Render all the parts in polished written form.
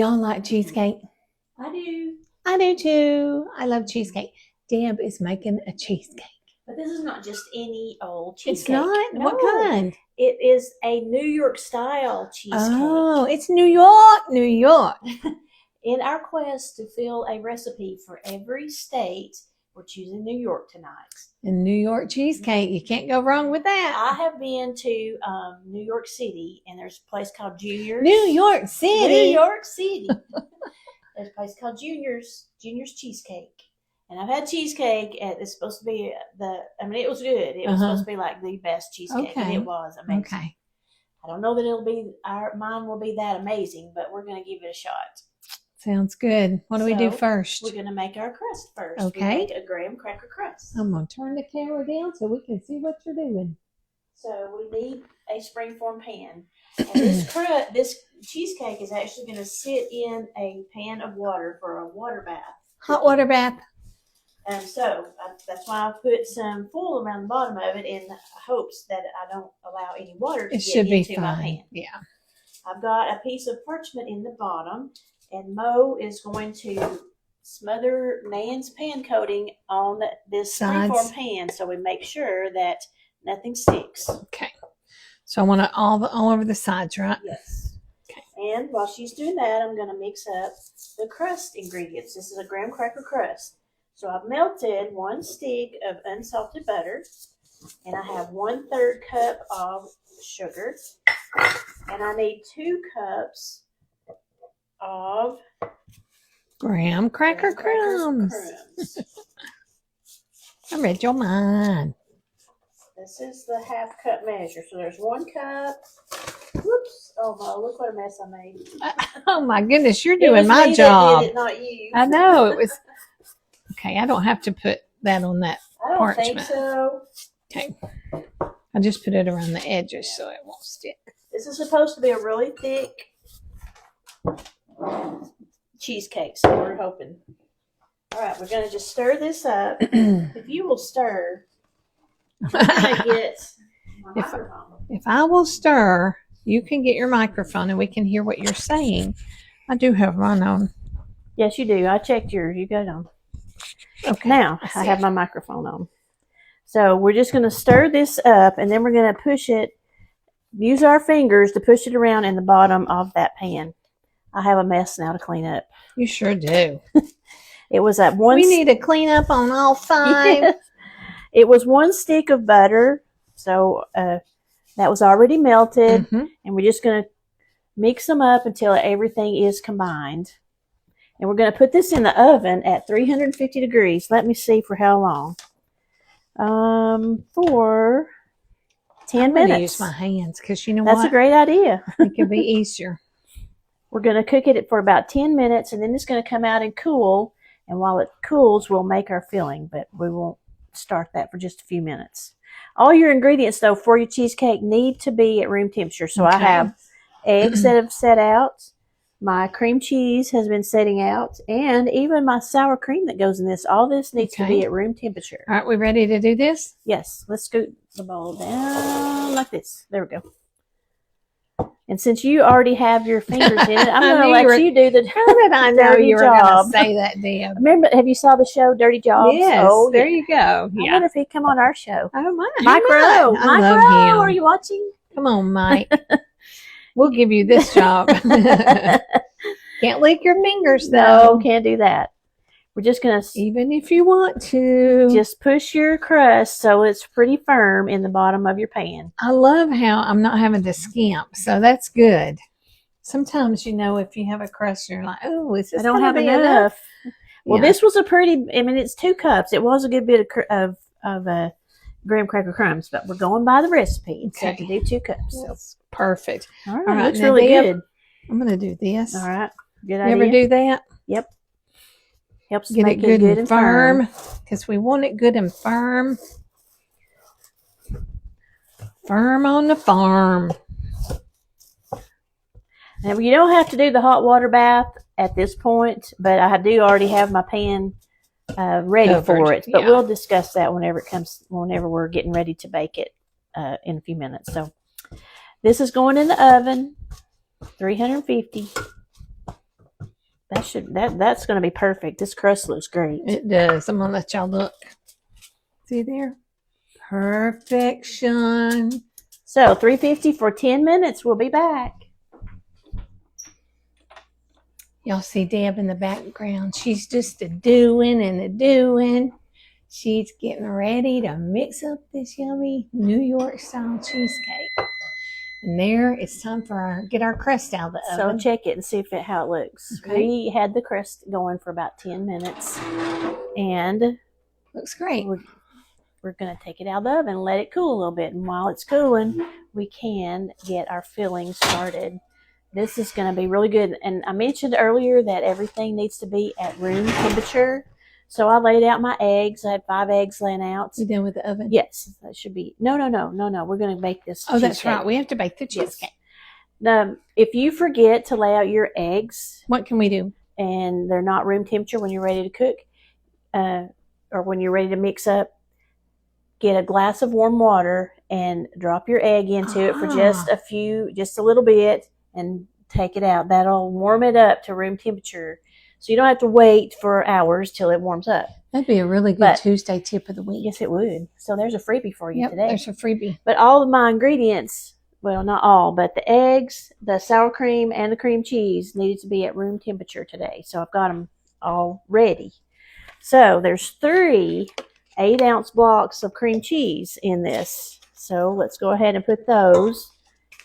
y'all like cheesecake? I do. I do too. I love cheesecake. Deb is making a cheesecake. But this is not just any old cheesecake. It's not? No. What kind? It is a New York style cheesecake. Oh, it's New York, New York. In our quest to fill a recipe for every state, we're choosing New York tonight. And New York cheesecake, you can't go wrong with that. I have been to New York City, and there's a place called Junior's. New York City. New York City. There's a place called Junior's Cheesecake. And I've had cheesecake. It's supposed to be it was good. It was supposed to be like the best cheesecake. Okay. And it was amazing. Okay. I don't know that mine will be that amazing, but we're going to give it a shot. Sounds good. What do we do first? We're going to make our crust first. Okay. We make a graham cracker crust. I'm going to turn the camera down so we can see what you're doing. So we need a springform pan. And this cheesecake is actually going to sit in a pan of water for a water bath. Hot water bath. And so that's why I put some foil around the bottom of it in hopes that I don't allow any water to get into my pan. Yeah. I've got a piece of parchment in the bottom, and Mo is going to smother Nan's pan coating on this springform pan so we make sure that nothing sticks. Okay. So I want it all over the sides, right? Yes. Okay. And while she's doing that, I'm going to mix up the crust ingredients. This is a graham cracker crust. So I've melted 1 stick of unsalted butter, and I have 1/3 cup of sugar, and I need 2 cups of graham cracker crumbs. I read your mind. This is the 1/2 cup measure. So there's 1 cup. Whoops. Oh, Mo, look what a mess I made. Oh, my goodness. You're doing my job. That did it, not you. I know. It was. Okay. I don't have to put that on that parchment. I don't think so. Okay. I just put it around the edges so it won't stick. This is supposed to be a really thick cheesecake, so we're hoping. All right, we're going to just stir this up. If you will stir, I'm going to get my microphone. If I will stir, you can get your microphone and we can hear what you're saying. I do have mine on. Yes, you do. I checked yours. You got it on. Okay. Now, I have my microphone on. So we're just going to stir this up, and then we're going to push it, use our fingers to push it around in the bottom of that pan. I have a mess now to clean up. You sure do. It was at one. We need to clean up on all 5. Yes. It was 1 stick of butter, so that was already melted, and we're just going to mix them up until everything is combined. And we're going to put this in the oven at 350 degrees. Let me see for how long. For 10 minutes. I'm going to use my hands because you know that's what? a great idea. I think it'll be easier. We're going to cook it for about 10 minutes, and then it's going to come out and cool. And while it cools, we'll make our filling, but we won't start that for just a few minutes. All your ingredients, though, for your cheesecake need to be at room temperature. So I have eggs that have set out. My cream cheese has been setting out, and even my sour cream that goes in this. All this needs to be at room temperature. All right, we ready to do this? Yes. Let's scoot the bowl down like this. There we go. And since you already have your fingers in it, I'm going to let you do the. How did I know you were going to say that, Deb? Remember, have you saw the show Dirty Jobs? Yes. Oh, there you go. I wonder if he'd come on our show. Oh my. Micro, I love him. Are you watching? Come on, Mike. We'll give you this job. Can't lick your fingers, though. No, can't do that. We're just going to... Even if you want to. Just push your crust so it's pretty firm in the bottom of your pan. I love how I'm not having to skimp, so that's good. Sometimes, if you have a crust, you're like, oh, is this I don't have enough. Well, this was a pretty... it's 2 cups. It was a good bit of graham cracker crumbs, but we're going by the recipe. It said to do 2 cups. That's perfect. All right, looks really good. I'm going to do this. All right, good idea. You ever do that? Yep. Helps get make it good and firm because we want it good and firm. Firm on the farm. Now, you don't have to do the hot water bath at this point, but I do already have my pan ready for it. But we'll discuss that whenever we're getting ready to bake it in a few minutes. So this is going in the oven, 350. That's going to be perfect. This crust looks great. It does. I'm going to let y'all look. See there? Perfection. So 350 for 10 minutes. We'll be back. Y'all see Deb in the background. She's just a-doing and a-doing. She's getting ready to mix up this yummy New York style cheesecake. And there, it's time for get our crust out of the oven. So check it and see how it looks. Okay. We had the crust going for about 10 minutes. And looks great. We're going to take it out of the oven and let it cool a little bit. And while it's cooling, we can get our filling started. This is going to be really good. And I mentioned earlier that everything needs to be at room temperature. So I laid out my eggs. I had 5 eggs laying out. You done with the oven? Yes, that should be. No. We're going to bake this cheesecake. That's right. We have to bake the cheesecake. Yes. If you forget to lay out your eggs, what can we do? And they're not room temperature when you're ready to cook, or when you're ready to mix up, get a glass of warm water and drop your egg into it for just a little bit, and take it out. That'll warm it up to room temperature. So you don't have to wait for hours till it warms up. That'd be a really good Tuesday tip of the week. Yes, it would. So there's a freebie for you today. There's a freebie. But all of my ingredients, well, not all, but the eggs, the sour cream, and the cream cheese needed to be at room temperature today. So I've got them all ready. So there's 3 8-ounce blocks of cream cheese in this. So let's go ahead and put those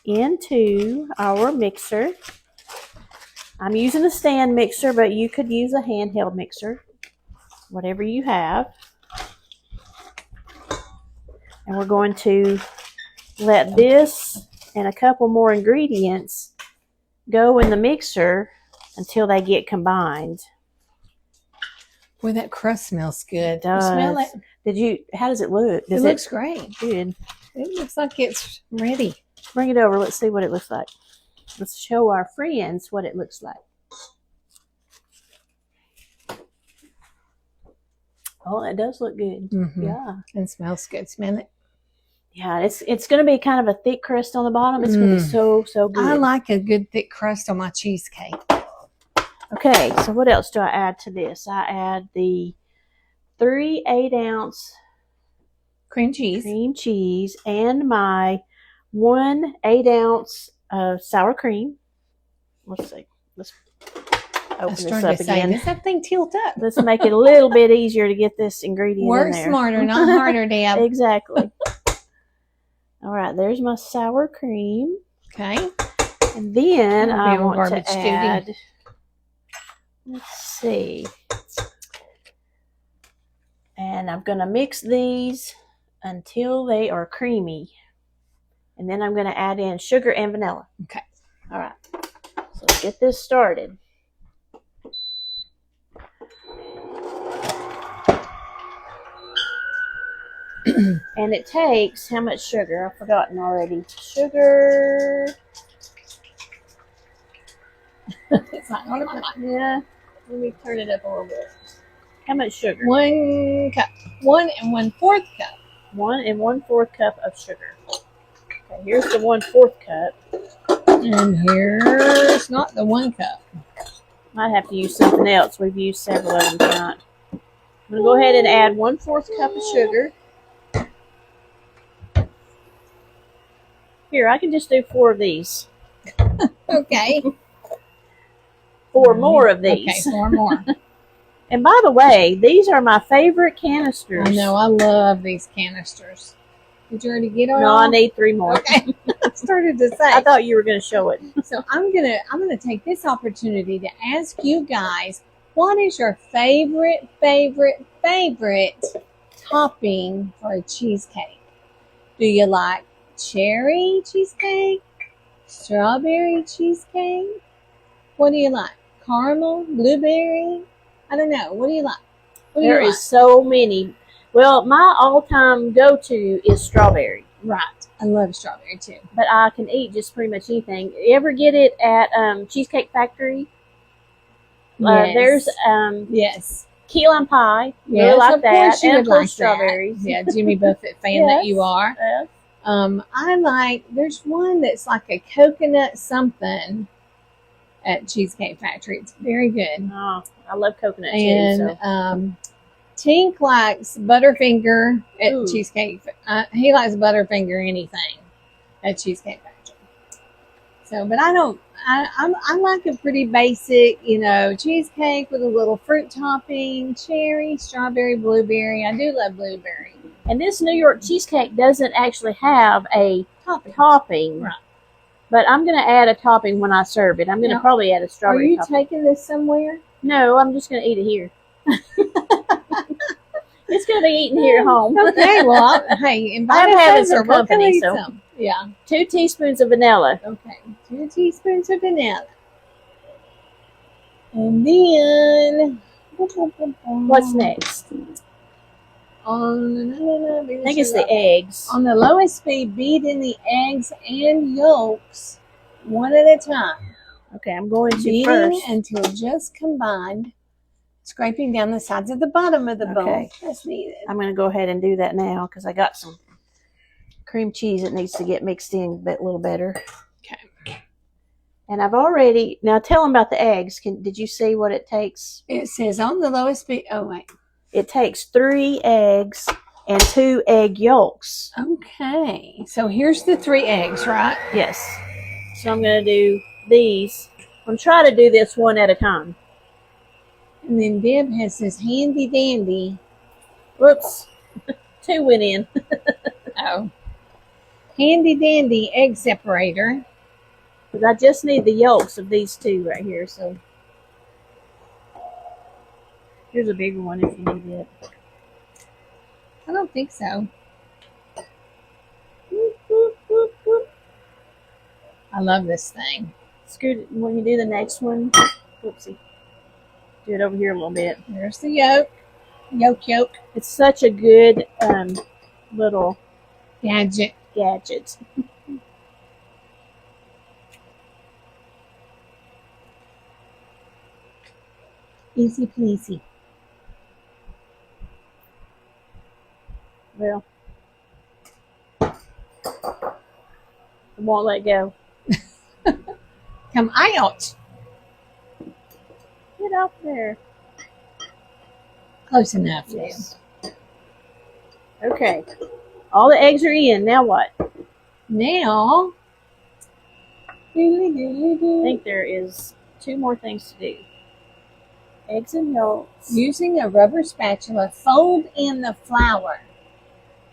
into our mixer. I'm using a stand mixer, but you could use a handheld mixer, whatever you have. And we're going to let this and a couple more ingredients go in the mixer until they get combined. Boy, that crust smells good. It does. You smell it? How does it look? It looks great. Good. It looks like it's ready. Bring it over. Let's see what it looks like. Let's show our friends what it looks like. Oh, it does look good. Mm-hmm. Yeah. And smells good. Smell it. Yeah, it's going to be kind of a thick crust on the bottom. It's going to be so good. I like a good thick crust on my cheesecake. Okay, so what else do I add to this? I add the 3 8-ounce cream cheese and my 1 8-ounce sour cream. Let's see. Let's open this up again. Does that thing tilt up? Let's make it a little bit easier to get this ingredient Work in there. smarter, not harder, Deb. Exactly. All right, there's my sour cream. Okay. And then I want to add, let's see. And I'm going to mix these until they are creamy. And then I'm going to add in sugar and vanilla. Okay. All right. So let's get this started. And it takes how much sugar? I've forgotten already. Sugar. It's not going to Yeah. Let me turn it up a little bit. How much sugar? 1 cup. 1 1/4 cup. 1 1/4 cup of sugar. Okay, here's the 1/4 cup. And here's not the 1 cup. Might have to use something else. We've used several of them tonight. I'm going to go ahead and add 1/4 cup of sugar. Here, I can just do 4 of these. Okay. 4 more of these. Okay, 4 more. And by the way, these are my favorite canisters. I know, I love these canisters. Did you already get all? No, I need 3 more. Okay. I started to say. I thought you were going to show it. So I'm gonna take this opportunity to ask you guys, what is your favorite topping for a cheesecake? Do you like cherry cheesecake? Strawberry cheesecake? What do you like? Caramel? Blueberry? I don't know. What do you like? There is so many. Well, my all-time go-to is strawberry. Right. I love strawberry too. But I can eat just pretty much anything. You ever get it at Cheesecake Factory? Yes. There's yes. key lime pie. Yes, really like of that. course you and would of course like strawberries. That. Yeah, Jimmy Buffett fan that you are. Yes. I like, there's one that's like a coconut something. at Cheesecake Factory. It's very good. Oh, I love coconut And too. So. Tink likes Butterfinger at Ooh. Cheesecake. He likes Butterfinger anything at Cheesecake Factory. So, but I don't. I like a pretty basic, cheesecake with a little fruit topping, cherry, strawberry, blueberry. I do love blueberry. And this New York cheesecake doesn't actually have a topping. Right. But I'm going to add a topping when I serve it. I'm going to probably add a strawberry Are you topping. taking this somewhere? No, I'm just going to eat it here. It's going to be eaten here at home. Okay, well, hey, invite I'm us having over. some We'll company, eat so some. Yeah. 2 teaspoons of vanilla. Okay, 2 teaspoons of vanilla. And then, What's next? I think it's the eggs. On the lowest speed, beat in the eggs and yolks one at a time. Okay, I'm going to Beating first. until just combined. Scraping down the sides of the bottom of the bowl as needed. I'm going to go ahead and do that now because I got some cream cheese that needs to get mixed in a little better. Okay. And I've already, now tell them about the eggs. Did you see what it takes? It says on the lowest speed, It takes 3 eggs and 2 egg yolks. Okay. So here's the 3 eggs, right? Yes. So I'm going to do these. I'm trying to do this one at a time. And then Deb has this handy dandy. Whoops. 2 went in. Handy dandy egg separator. Because I just need the yolks of these 2 right here. So here's a bigger one if you need it. I don't think so. I love this thing. Scoot it when you do the next one. Whoopsie. Do it over here a little bit. There's the yolk. Yolk. It's such a good little Gadget. Easy peasy. Well, it won't let go. Come out. Get out there. Close enough. Yes. Okay. All the eggs are in. Now what? Now, I think there is 2 more things to do. Eggs and yolks. Using a rubber spatula, fold in the flour.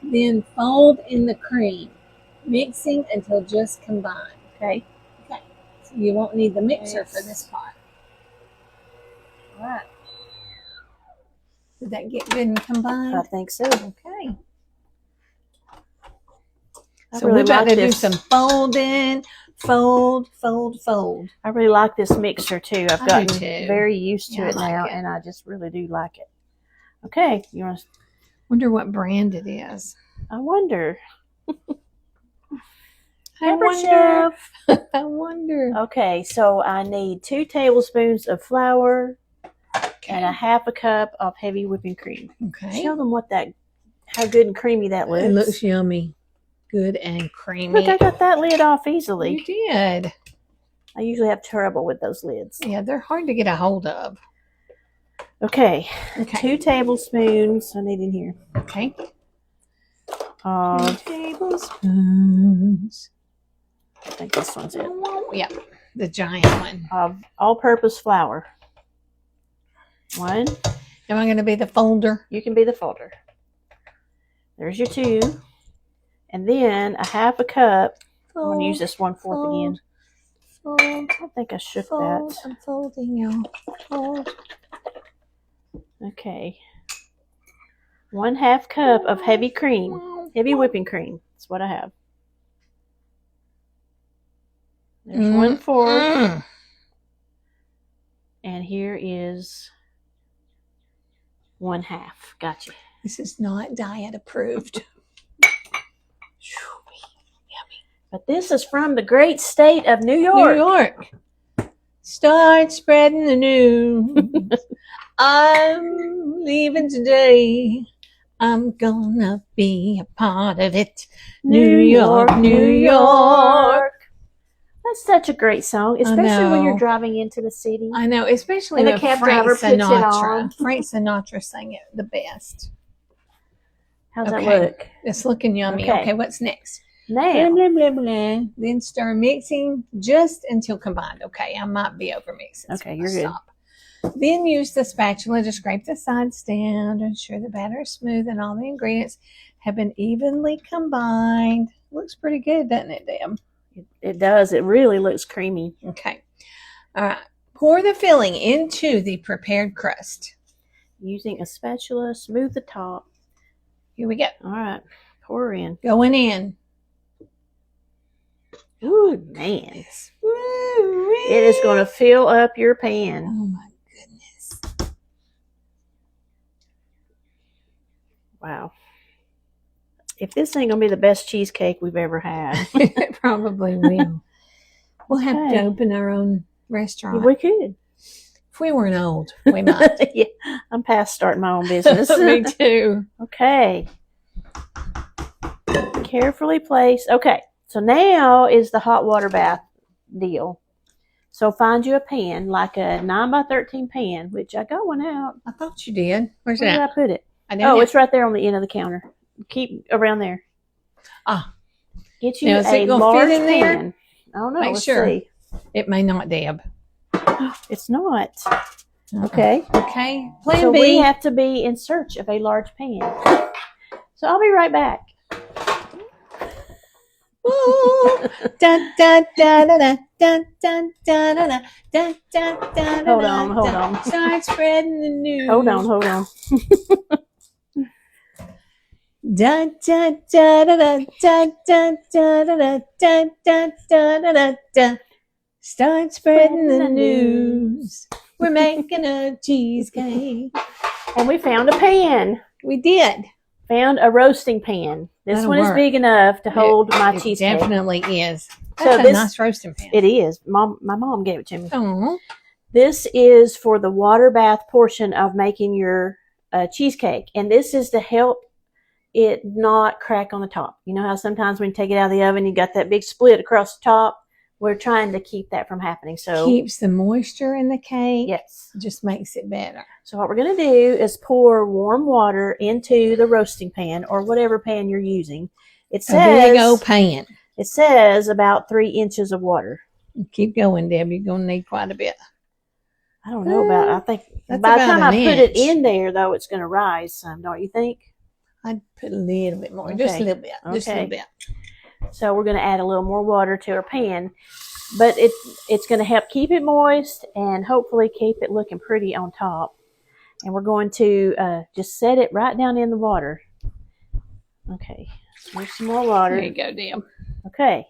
Then fold in the cream. Mixing until just combined. Okay. So you won't need the mixer for this part. All right. Did that get good and combined? I think so. Okay. I So really we're about like to do this. some folding. Fold. I really like this mixture too. I've I gotten do too. very used to Yeah, it I like now, it. and I just really do like it. Okay, you want to? Wonder what brand it is. I wonder. I Chef. I wonder. Okay, so I need 2 tablespoons of flour and a half a cup of heavy whipping cream. Okay. Show them how good and creamy that looks. It looks yummy. Good and creamy. Look, I got that lid off easily. You did. I usually have trouble with those lids. Yeah, they're hard to get a hold of. Okay, 2 tablespoons. I need in here. Okay. 2 tablespoons. I think this one's it. Yep, the giant one. Of all-purpose flour. 1. Am I going to be the folder? You can be the folder. There's your 2. And then a half a cup. I'm going to use this 1/4 again. Fold. I don't think I shook Fold. that. I'm folding, y'all. Fold. Okay. 1/2 cup of heavy cream. Heavy whipping cream. That's what I have. There's 1/4. And here is 1/2. Gotcha. This is not diet approved. But this is from the great state of New York. New York. Start spreading the news. I'm leaving today. I'm gonna be a part of it. New York, New York. That's such a great song, especially when you're know. driving into the city. I know, especially And the when cab Frank driver puts it Sinatra. on. Frank Sinatra sang it the best. How's Okay. that look? It's looking yummy. Okay. Okay, what's next? Now, Blah, blah, blah, blah. Then stir mixing just until combined. Okay, I might be over mixing. Okay, you're good. Stop. Then use the spatula to scrape the sides down to ensure the batter is smooth and all the ingredients have been evenly combined. Looks pretty good, doesn't it, Deb? it does. It really looks creamy. Okay. All right. Pour the filling into the prepared crust. Using a spatula, smooth the top. Here we go. All right, pour in. Going in. Ooh, man. Woo-wee. It is going to fill up your pan. Oh, my goodness. Wow. If this ain't going to be the best cheesecake we've ever had. It probably will. We'll have to Okay. open our own restaurant. We could. If we weren't old, we might. Yeah, I'm past starting my own business. Me too. Okay. Carefully place. Okay, so now is the hot water bath deal. So find you a pan, like a 9x13 pan, which I got one out. I thought you did. Where's Where did I that? put it? I don't Oh, know. it's right there on the end of the counter. Keep around there. Ah. Get you Now, is a it gonna large fit in there? pan. I don't know. Make Let's sure. see. It may not, Deb. It's not. Okay. Okay. Plan So B. we have to be in search of a large pan. So I'll be right back. Ooh. Dun, dun, dun, dun, dun, dun, dun, dun, dun, dun, dun, dun, Hold dun, on, hold dun. on. Start spreading the news. Hold on. Dun, dun, dun, dun, dun, dun, dun, dun, dun, dun, dun, dun, dun. Start spreading the news. We're making a cheesecake. And we found a pan. We did. Found a roasting pan. This That'll one is work. big enough to hold my It cheesecake. definitely is. So That's a this- nice roasting pan. It is. My mom gave it to me. Oh, This is for the water bath portion of making your cheesecake. And this is to help it not crack on the top. You know how sometimes when you take it out of the oven, you got that big split across the top? We're trying to keep that from happening. So keeps the moisture in the cake. yes. Just makes it better. So what we're going to do is pour warm water into the roasting pan or whatever pan you're using. It A big old says, pan. it says about 3 inches of water. Keep going, Deb. You're going to need quite a bit. I don't know about, I think That's by the about time I an put it inch. in there, though, it's going to rise some, don't you think? I'd put a little bit more. Just a Okay. little bit. Just a Okay. little bit. So we're going to add a little more water to our pan. But it's going to help keep it moist and hopefully keep it looking pretty on top. And we're going to just set it right down in the water. Okay. Here's some more water. There you go, Deb. Okay.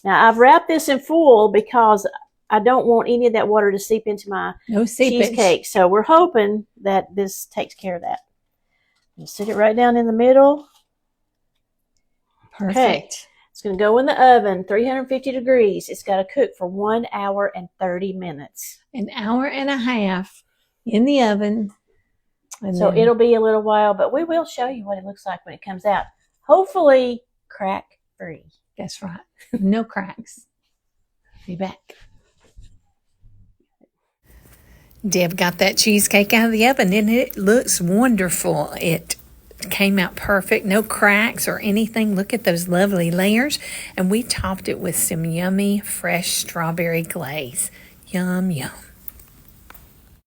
Now I've wrapped this in foil because I don't want any of that water to seep into my No seepage. cheesecake. So we're hoping that this takes care of that. Just sit it right down in the middle. Perfect. Okay. It's going to go in the oven, 350 degrees. It's got to cook for 1 hour and 30 minutes. An hour and a half in the oven. And So then it'll be a little while, but we will show you what it looks like when it comes out. Hopefully crack free. that's right. No cracks. Be back. Deb got that cheesecake out of the oven and it looks wonderful. It came out perfect. No cracks or anything. Look at those lovely layers. And we topped it with some yummy fresh strawberry glaze. Yum, yum.